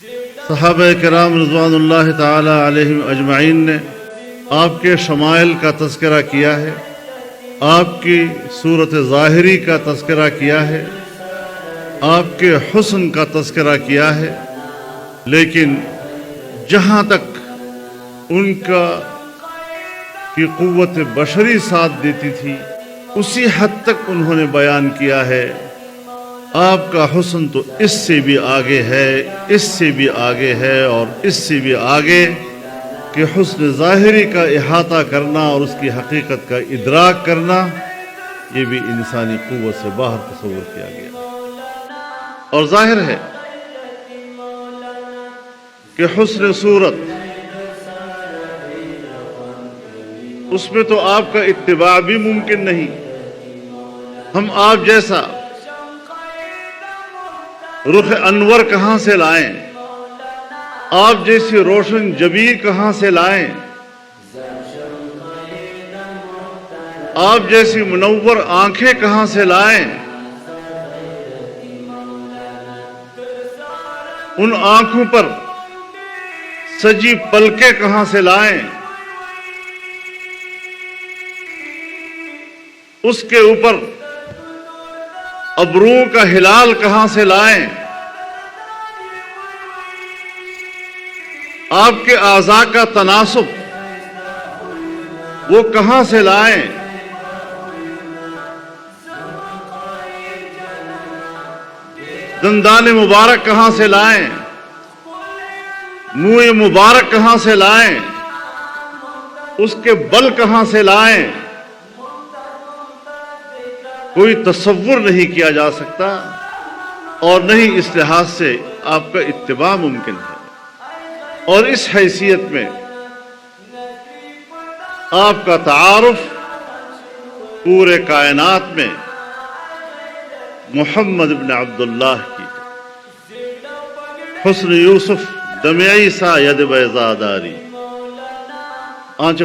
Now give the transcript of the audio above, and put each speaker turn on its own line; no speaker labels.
صحابہ کرام رضوان اللہ تعالی علیہم اجمعین نے آپ کے شمائل کا تذکرہ کیا ہے، آپ کی صورت ظاہری کا تذکرہ کیا ہے، آپ کے حسن کا تذکرہ کیا ہے، لیکن جہاں تک ان کی قوت بشری ساتھ دیتی تھی اسی حد تک انہوں نے بیان کیا ہے۔ آپ کا حسن تو اس سے بھی آگے ہے، اس سے بھی آگے ہے اور اس سے بھی آگے کہ حسن ظاہری کا احاطہ کرنا اور اس کی حقیقت کا ادراک کرنا یہ بھی انسانی قوت سے باہر تصور کیا گیا۔ اور ظاہر ہے کہ حسن صورت اس میں تو آپ کا اتباع بھی ممکن نہیں۔ ہم آپ جیسا رخ انور کہاں سے لائیں، آپ جیسی روشن جبیں کہاں سے لائیں، آپ جیسی منور آنکھیں کہاں سے لائیں، ان آنکھوں پر سجی پلکیں کہاں سے لائیں، اس کے اوپر ابرو کا ہلال کہاں سے لائیں، آپ کے اعضاء کا تناسب وہ کہاں سے لائیں، دندان مبارک کہاں سے لائیں، منہ مبارک کہاں سے لائیں، اس کے بل کہاں سے لائیں، کوئی تصور نہیں کیا جا سکتا، اور نہیں اس لحاظ سے آپ کا اتباع ممکن ہے۔ اور اس حیثیت میں آپ کا تعارف پورے کائنات میں محمد بن عبداللہ کی حسن یوسف دم عیسیٰ ید بیضا داری آنچ